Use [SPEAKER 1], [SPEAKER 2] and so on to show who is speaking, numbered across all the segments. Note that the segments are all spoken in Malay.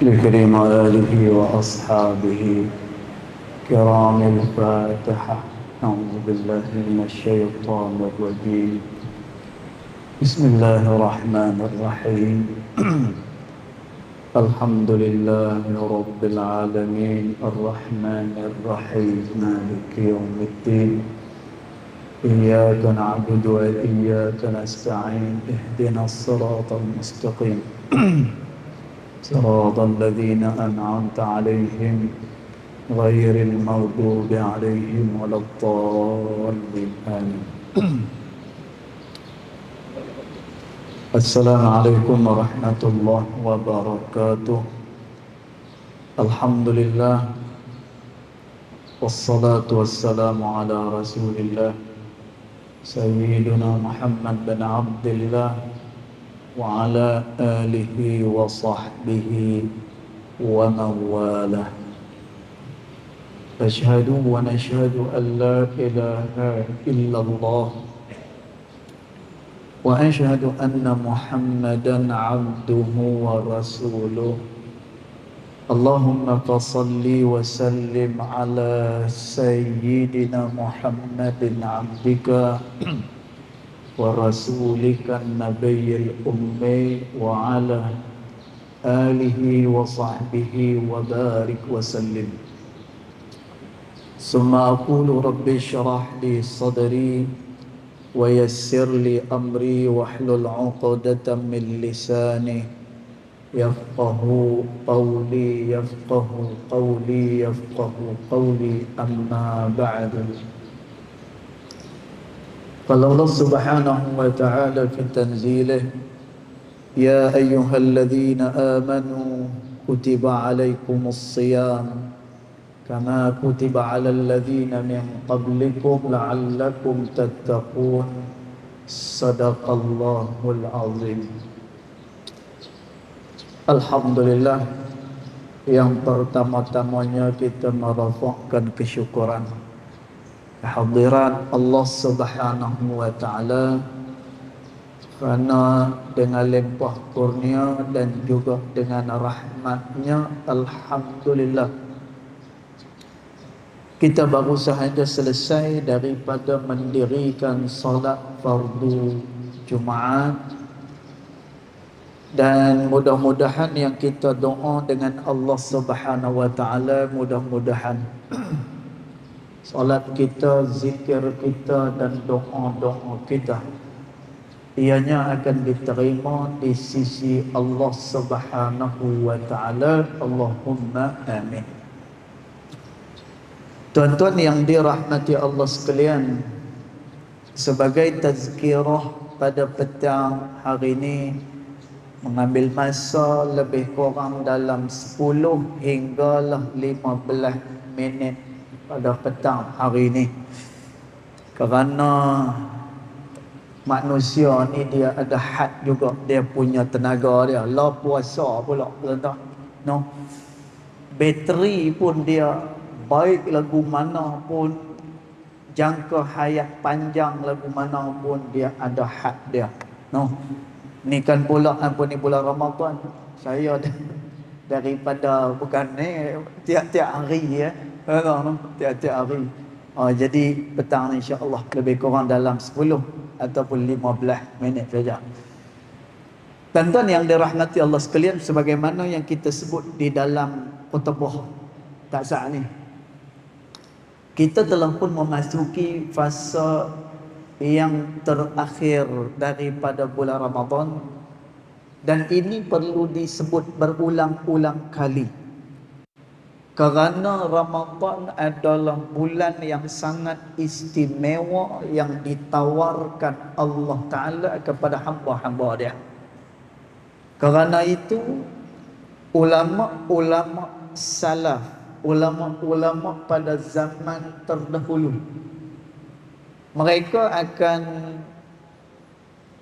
[SPEAKER 1] لكريم آله وأصحابه كرام الفاتحة. أعوذ بالله من الشيطان الرجيم. بسم الله الرحمن الرحيم. الحمد لله رب العالمين الرحمن الرحيم مالك يوم الدين. إياك نعبد وإياك نستعين. اهدنا الصراط المستقيم صراط الذين أنعمت عليهم غير المغضوب عليهم ولا الضالين آمين. السلام عليكم ورحمة الله وبركاته. الحمد لله والصلاة والسلام على رسول الله سيدنا محمد بن عبد الله وعلى آله وصحبه ومن والاه. أشهد ونشهد أن لا إله إلا الله وأشهد أن محمدا عبده ورسوله. اللهم فصل وسلم على سيدنا محمد عبدك ورسولك النبي الأمي وعلى آله وصحبه وبارك وسلم. ثم أقول رب اشرح لي صدري ويسر لي أمري واحلل عقدة من لساني يفقه قولي يفقه قولي أما بعد. قال الله سبحانه وتعالى في تنزيله: يا أيها الذين آمنوا كتب عليكم الصيام كما كتب على الذين من قبلكم لعلكم تتقون. صدق الله العظيم. Alhamdulillah, yang pertama-tamanya kita merafakkan kesyukuran kehadiran Allah Subhanahu wa taala, kerana dengan limpah kurnia dan juga dengan rahmatnya, alhamdulillah, kita baru sahaja selesai daripada mendirikan solat fardu Jumaat. Dan mudah-mudahan yang kita doa dengan Allah Subhanahu wa taala, mudah-mudahan solat kita, zikir kita dan doa-doa kita ianya akan diterima di sisi Allah Subhanahu wa taala. Allahumma amin. Tuan-tuan yang dirahmati Allah sekalian, sebagai tazkirah pada petang hari ini, mengambil masa lebih kurang dalam 10 hinggalah 15 minit pada petang hari ini, kerana manusia ni dia ada had juga, dia punya tenaga dia. Lah puasa pula tuan-tuan, no? Bateri pun dia baik lagu mana pun, jangka hayat panjang lagu mana pun, dia ada had dia, no? Ni kan pula ni bulan Ramadan, saya daripada bukan ni tiap-tiap hari ya, tiap-tiap hari. Jadi petang ni insya-Allah lebih kurang dalam 10 ataupun 15 minit saja. Tuan-tuan yang dirahmati Allah sekalian, sebagaimana yang kita sebut di dalam khutbah taksar ni, kita telah pun memasuki fasa yang terakhir daripada bulan Ramadan, dan ini perlu disebut berulang-ulang kali, kerana Ramadan adalah bulan yang sangat istimewa yang ditawarkan Allah Ta'ala kepada hamba-hamba dia. Kerana itu ulama-ulama salaf, ulama-ulama pada zaman terdahulu, mereka akan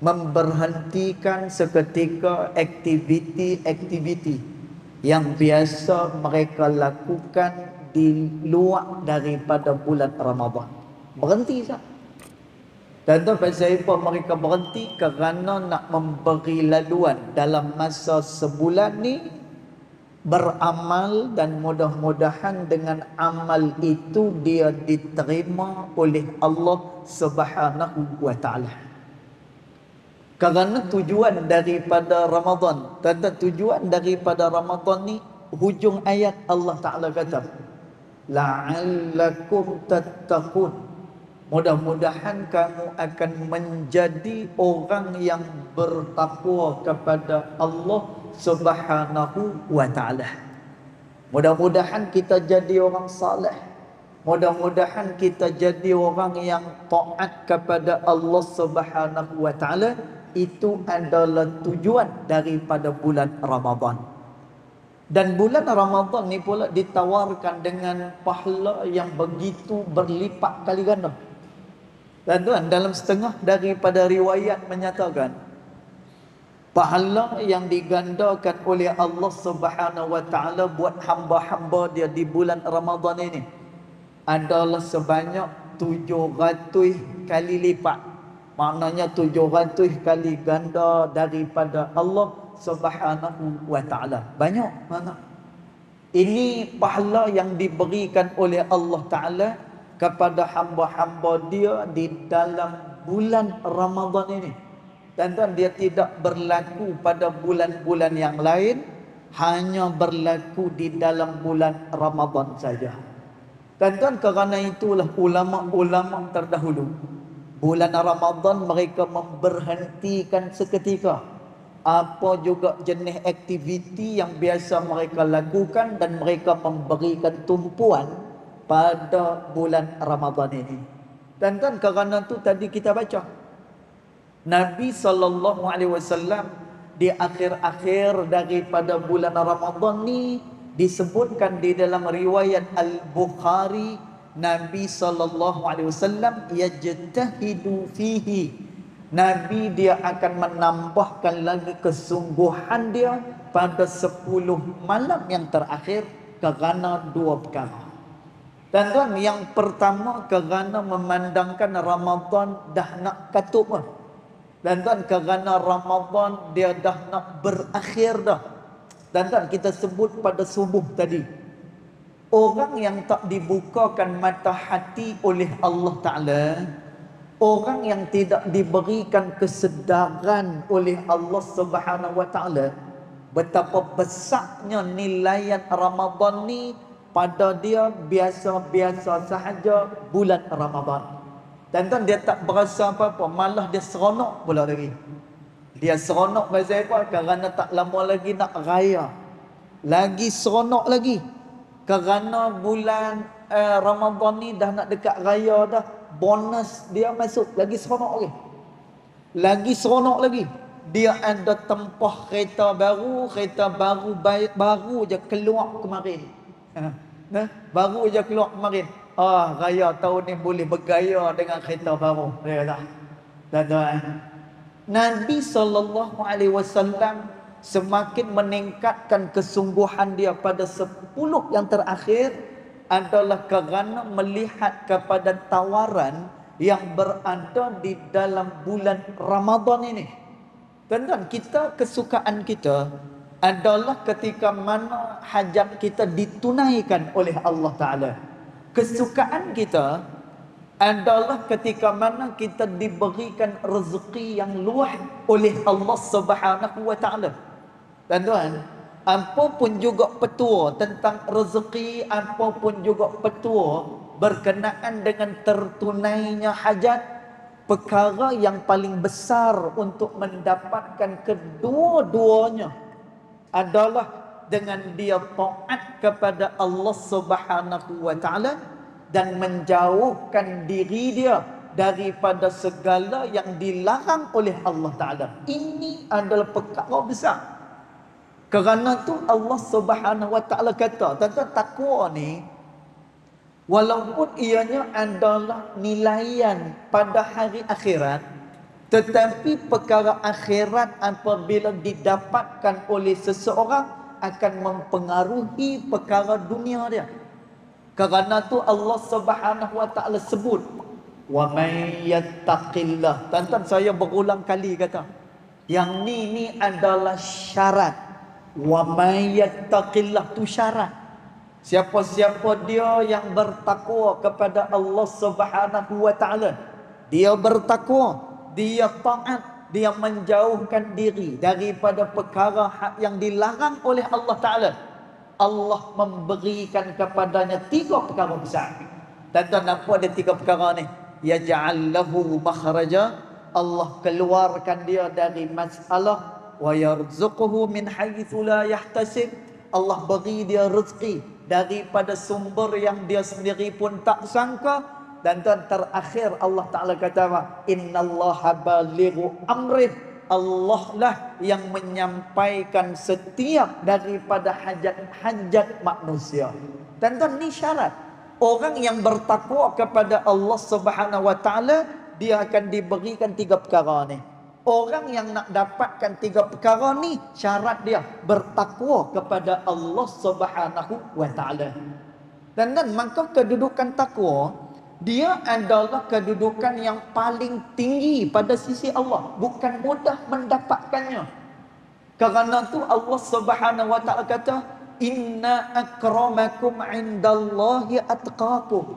[SPEAKER 1] memberhentikan seketika aktiviti-aktiviti yang biasa mereka lakukan di luar daripada bulan Ramadan. Berhenti sah. Dan tu pasal apa mereka berhenti? Kerana nak memberi laluan dalam masa sebulan ni beramal dan mudah-mudahan dengan amal itu dia diterima oleh Allah Subhanahu wa taala. Kerana tujuan daripada Ramadan, tujuan daripada Ramadan ni, hujung ayat Allah Taala kata, la'allakum tattaqun. Mudah-mudahan kamu akan menjadi orang yang bertakwa kepada Allah Subhanahu wa taala. Mudah-mudahan kita jadi orang saleh. Mudah-mudahan kita jadi orang yang taat kepada Allah Subhanahu wa taala. Itu adalah tujuan daripada bulan Ramadan. Dan bulan Ramadan ni pula ditawarkan dengan pahala yang begitu berlipat kali ganda. Dan tuan, dalam setengah daripada riwayat menyatakan pahala yang digandakan oleh Allah Subhanahu wa taala buat hamba-hamba dia di bulan Ramadan ini adalah sebanyak 700 kali lipat. Maknanya 700 kali ganda daripada Allah Subhanahu wa taala. Banyak mana? Ini pahala yang diberikan oleh Allah Taala kepada hamba-hamba dia di dalam bulan Ramadan ini. Dan dia tidak berlaku pada bulan-bulan yang lain, hanya berlaku di dalam bulan Ramadan saja. Dan kerana itulah ulama-ulama terdahulu, bulan Ramadan mereka memberhentikan seketika apa juga jenis aktiviti yang biasa mereka lakukan dan mereka memberikan tumpuan pada bulan Ramadan ini. Dan kerana itu tadi kita baca Nabi SAW di akhir-akhir daripada bulan Ramadan ni disebutkan di dalam riwayat Al-Bukhari, Nabi SAW yajtahidu fihi. Nabi dia akan menambahkan lagi kesungguhan dia pada 10 malam yang terakhir kerana 2 perkara. Dan yang pertama kerana memandangkan Ramadan dah nak katup. Dan kerana Ramadan dia dah nak berakhir dah. Dan kita sebut pada subuh tadi, orang yang tak dibukakan mata hati oleh Allah Ta'ala, orang yang tidak diberikan kesedaran oleh Allah Subhanahu wa taala betapa besarnya nilaian Ramadan ni, pada dia biasa-biasa sahaja bulan Ramadan. Dan dia tak berasa apa-apa, malah dia seronok pula lagi. Dia seronok pasal apa? Kerana tak lama lagi nak raya. Lagi seronok lagi. Kerana bulan Ramadan ni dah nak dekat raya dah, bonus dia masuk, lagi seronok lagi. Lagi seronok lagi. Dia ada tempah kereta baru baru je keluar kemarin. Baru je keluar kemarin. Raya tahun ni boleh bergaya dengan kereta baru. Dia kata. Dan Nabi SAW semakin meningkatkan kesungguhan dia pada 10 yang terakhir adalah kerana melihat kepada tawaran yang berada di dalam bulan Ramadan ini. Dan kita, kesukaan kita adalah ketika mana hajat kita ditunaikan oleh Allah Ta'ala. Kesukaan kita adalah ketika mana kita diberikan rezeki yang luas oleh Allah Subhanahu wa taala. Dan apa pun juga petua tentang rezeki, apa pun juga petua berkenaan dengan tertunainya hajat, perkara yang paling besar untuk mendapatkan kedua-duanya adalah dengan dia taat kepada Allah Subhanahu wa taala dan menjauhkan diri dia daripada segala yang dilarang oleh Allah Ta'ala. Ini adalah perkara besar. Kerana tu Allah Subhanahu wa taala kata, tentang takwa ni walaupun ianya adalah nilaian pada hari akhirat, tetapi perkara akhirat apabila didapatkan oleh seseorang akan mempengaruhi perkara dunia dia. Kerana tu Allah Subhanahu wa taala sebut, wa may yattaqillah. Tuan-tuan, saya berulang kali kata, yang ni adalah syarat. Wa may yattaqillah, tu syarat. Siapa-siapa dia yang bertakwa kepada Allah Subhanahu wa taala, dia bertakwa, dia taat, dia menjauhkan diri daripada perkara yang dilarang oleh Allah taala, Allah memberikan kepadanya 3 perkara besar. Tuan-tuan, apa dia 3 perkara ni? Yaj'al lahu makhraja, Allah keluarkan dia dari masalah, wa yarzuquhu min haitsu la yahtasib, Allah beri dia rezeki daripada sumber yang dia sendiri pun tak sangka. Dan terakhir Allah Ta'ala kata apa? Innallaha balighu amrih, Allah lah yang menyampaikan setiap daripada hajat-hajat manusia. Tuan-tuan, ni syarat. Orang yang bertakwa kepada Allah Subhanahu wa taala, dia akan diberikan 3 perkara ni. Orang yang nak dapatkan 3 perkara ni, syarat dia bertakwa kepada Allah Subhanahu wa taala. Dan maka kedudukan takwa, dia adalah kedudukan yang paling tinggi pada sisi Allah. Bukan mudah mendapatkannya. Kerana tu Allah Subhanahu wa taala kata, inna akramakum indallahi atqakum.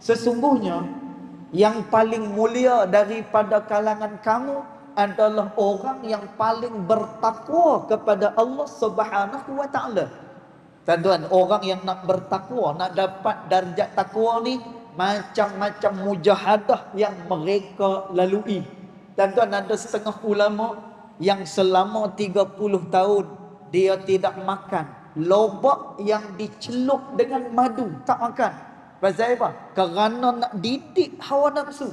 [SPEAKER 1] Sesungguhnya yang paling mulia daripada kalangan kamu adalah orang yang paling bertakwa kepada Allah Subhanahu wa taala. Tuan-tuan, orang yang nak bertakwa, nak dapat darjat takwa ni, macam-macam mujahadah yang mereka lalui. Tuan-tuan, ada setengah ulama yang selama 30 tahun dia tidak makan lobak yang dicelup dengan madu, tak makan. Pasal apa? Kerana nak didik hawa nafsu.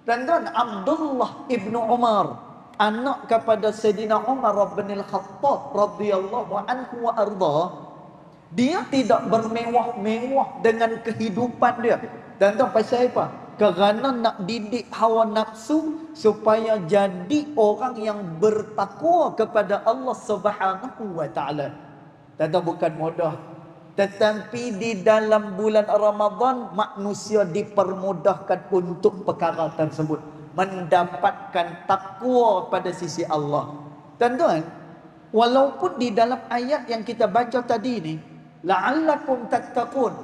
[SPEAKER 1] Tuan-tuan, Abdullah ibnu Umar, anak kepada Sayyidina Umar bin Al-Khattab radhiyallahu anhu wa arda, dia tidak bermewah-mewah dengan kehidupan dia. Tuan-tuan, pasal apa? Kerana nak didik hawa nafsu supaya jadi orang yang bertakwa kepada Allah Subhanahu wa taala. Tuan-tuan, bukan mudah. Tetapi di dalam bulan Ramadan, manusia dipermudahkan untuk perkara tersebut, mendapatkan takwa pada sisi Allah. Tuan-tuan, walaupun di dalam ayat yang kita baca tadi ni, la'allakum tattaqun,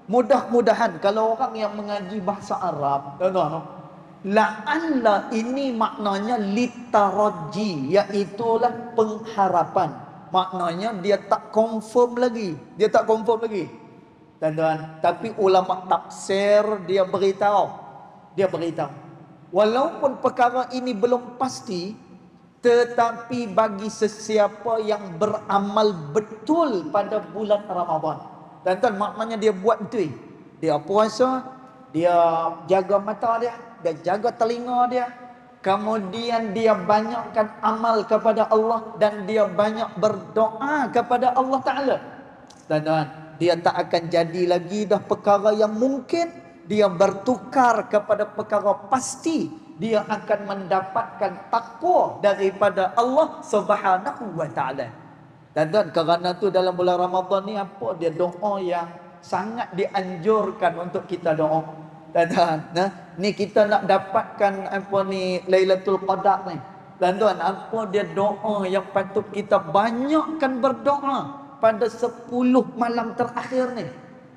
[SPEAKER 1] mudah-mudahan, kalau orang yang mengaji bahasa Arab, tuan-tuan, la'alla ini maknanya litaraji, iaitulah pengharapan. Maknanya dia tak confirm lagi. Dia tak confirm lagi. Tuan-tuan, tapi ulama tafsir dia beritahu. Dia beritahu, walaupun perkara ini belum pasti, tetapi bagi sesiapa yang beramal betul pada bulan Ramadan. Tuan-tuan, maknanya dia buat betul. Dia puasa, dia jaga mata dia jaga telinga dia, kemudian dia banyakkan amal kepada Allah, dan dia banyak berdoa kepada Allah Ta'ala. Dan dia tak akan jadi lagi dah perkara yang mungkin, dia bertukar kepada perkara pasti. Dia akan mendapatkan takwa daripada Allah Subhanahu wa Ta'ala. Dan kerana tu dalam bulan Ramadan ni, apa dia doa yang sangat dianjurkan untuk kita doa. Ni kita nak dapatkan apa ni Lailatul Qadar ni. Tuan-tuan, apa dia doa yang patut kita banyakkan berdoa pada 10 malam terakhir ni?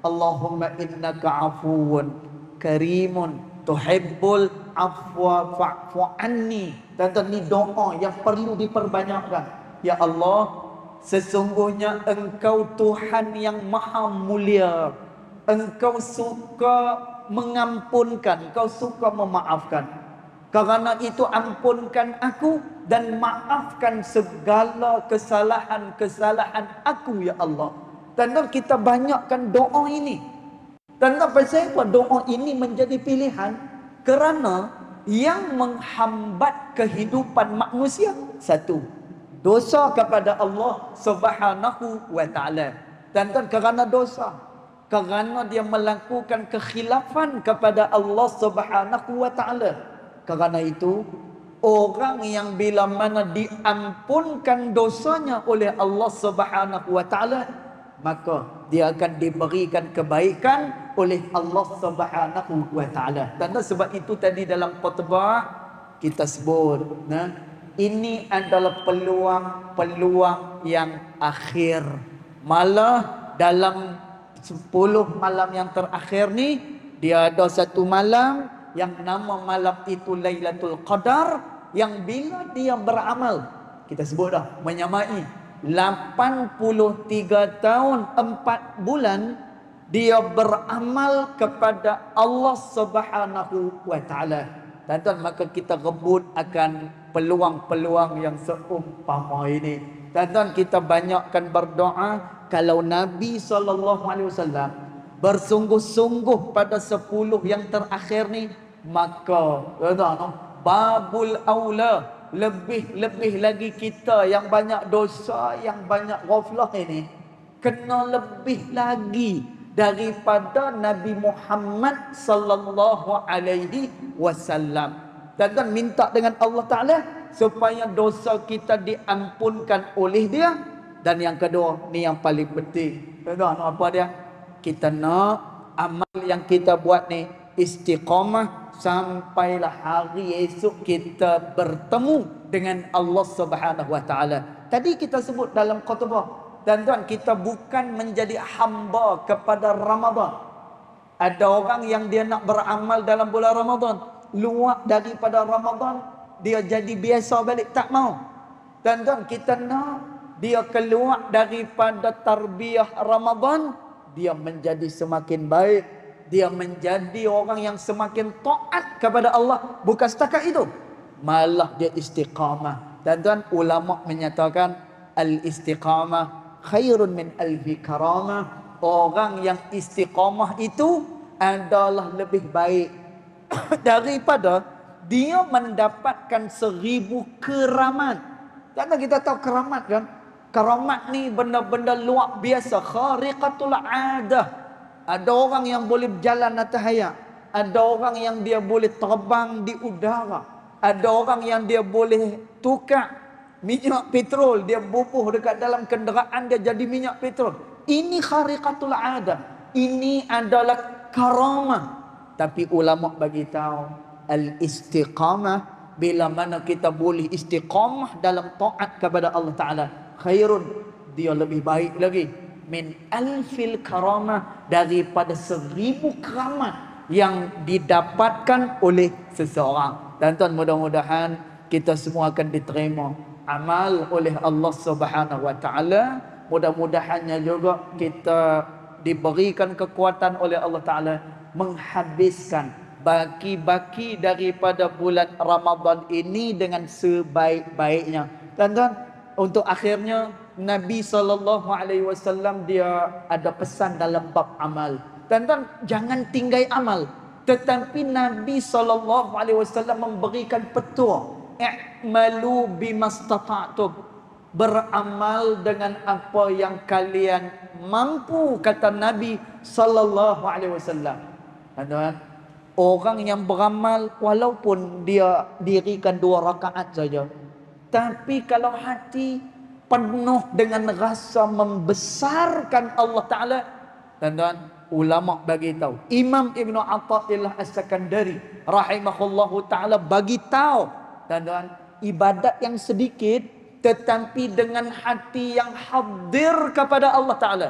[SPEAKER 1] Allahumma innaka afuwun karimun tuhibbul afwa fa'fu anni. Tuan-tuan, ni doa yang perlu diperbanyakkan. Ya Allah, sesungguhnya Engkau Tuhan yang maha mulia. Engkau suka mengampunkan, Engkau suka memaafkan. Karena itu ampunkan aku dan maafkan segala kesalahan-kesalahan aku, ya Allah. Dan kita banyakkan doa ini. Dan pasal apa doa ini menjadi pilihan? Kerana yang menghambat kehidupan manusia, satu, dosa kepada Allah Subhanahu wa Ta'ala. Dan kerana dosa, kerana dia melakukan kekhilafan kepada Allah Subhanahu wa Ta'ala. Kerana itu, orang yang bila mana diampunkan dosanya oleh Allah Subhanahu wa Ta'ala, maka dia akan diberikan kebaikan oleh Allah Subhanahu wa Ta'ala. Dan sebab itu tadi dalam khutbah kita sebut, Ini adalah peluang yang akhir. Malah dalam 10 malam yang terakhir ni, dia ada satu malam yang nama malam itu Lailatul Qadar, yang bila dia beramal, kita sebut dah, menyamai 83 tahun 4 bulan dia beramal kepada Allah Subhanahu wa taala. Tuan-tuan, maka kita rebut akan peluang-peluang yang seumpama ini. Tuan-tuan, kita banyakkan berdoa. Kalau Nabi SAW bersungguh-sungguh pada 10 yang terakhir ni, maka tuan-tuan, babul aula, lebih lagi kita yang banyak dosa, yang banyak ghaflah ini, kena lebih lagi daripada Nabi Muhammad sallallahu alaihi wasallam. Dan minta dengan Allah Taala supaya dosa kita diampunkan oleh Dia. Dan yang kedua, ni yang paling penting. Tuan-tuan, apa dia? Kita nak amal yang kita buat ni istiqamah sampailah hari esok kita bertemu dengan Allah Subhanahu wa taala. Tadi kita sebut dalam khutbah, tuan-tuan, kita bukan menjadi hamba kepada Ramadan. Ada orang yang dia nak beramal dalam bulan Ramadan, luar daripada Ramadan dia jadi biasa balik, tak mau. Tuan-tuan, kita nak dia keluar daripada tarbiyah Ramadan, dia menjadi semakin baik, dia menjadi orang yang semakin taat kepada Allah. Bukan setakat itu, malah dia istiqamah. Tuan-tuan, ulama menyatakan al-istiqamah khairun min alfi karamah. Orang yang istiqamah itu adalah lebih baik daripada dia mendapatkan 1000 keramat. Karena kita tahu keramat kan, keramat ni benda-benda luar biasa, khariqatul adah. Ada orang yang boleh berjalan atas air, ada orang yang dia boleh terbang di udara, ada orang yang dia boleh tukar minyak petrol, dia bubuh dekat dalam kenderaan dia jadi minyak petrol. Ini khariqatul adah. Ini adalah karamah. Tapi ulama bagi tahu al-istiqamah, bila mana kita boleh istiqamah dalam taat kepada Allah Taala, khairun, dia lebih baik lagi, min alfil karamah, daripada 1000 keramat yang didapatkan oleh seseorang. Dan tuan, mudah-mudahan kita semua akan diterima amal oleh Allah Subhanahu wa taala. Mudah-mudahannya juga kita diberikan kekuatan oleh Allah Taala menghabiskan baki-baki daripada bulan Ramadan ini dengan sebaik-baiknya. Tuan-tuan, untuk akhirnya Nabi SAW dia ada pesan dalam bab amal. Tuan-tuan, jangan tinggal amal. Tetapi Nabi SAW memberikan petua, i'malu bimastata'tum, beramal dengan apa yang kalian mampu, kata Nabi SAW. Tuan-tuan, orang yang beramal walaupun dia dirikan 2 rakaat saja, tapi kalau hati penuh dengan rasa membesarkan Allah Ta'ala, tuan-tuan, ulama bagi tahu, Imam Ibn Athaillah As-Sakandari rahimahullahu ta'ala bagi tahu, tuan-tuan, ibadat yang sedikit tetapi dengan hati yang hadir kepada Allah Ta'ala,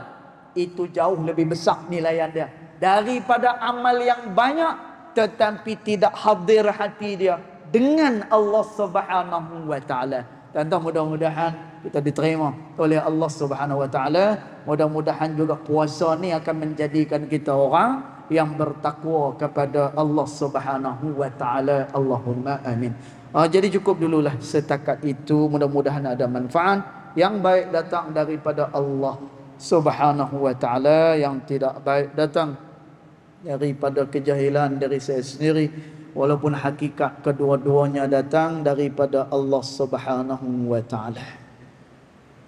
[SPEAKER 1] itu jauh lebih besar nilaian dia daripada amal yang banyak tetapi tidak hadir hati dia dengan Allah Subhanahu wa taala. Tuan-tuan, mudah-mudahan kita diterima oleh Allah Subhanahu wa taala. Mudah-mudahan juga puasa ni akan menjadikan kita orang yang bertakwa kepada Allah Subhanahu wa taala. Allahumma amin. Jadi cukup dululah setakat itu. Mudah-mudahan ada manfaat yang baik datang daripada Allah Subhanahu wa taala, yang tidak baik datang daripada kejahilan dari saya sendiri, walaupun hakikat kedua-duanya datang daripada Allah Subhanahu wa taala.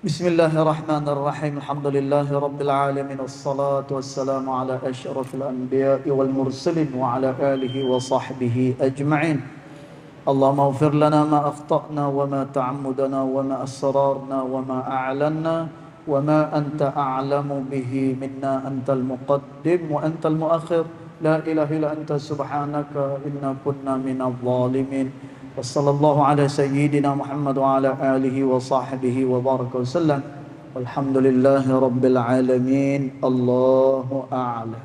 [SPEAKER 1] Bismillahirrahmanirrahim. Alhamdulillahi rabbil alamin, wassalatu wassalamu ala asyrafil anbiya'i wal mursalin wa ala alihi wa sahbihi ajma'in. Allahumma ighfir lana ma akhta'na wa ma ta'ammudana wa ma asrarna wa ma a'lanna wa ma anta a'lamu bihi minna, antal muqaddim wa antal muakhir, la ilaha illa anta subhanaka inna kunna minadh dhalimin. Wassallallahu ala sayyidina Muhammad wa ala alihi wa sahbihi wa baraka wasallam. Walhamdulillahi rabbil alamin. Allahu a'lam.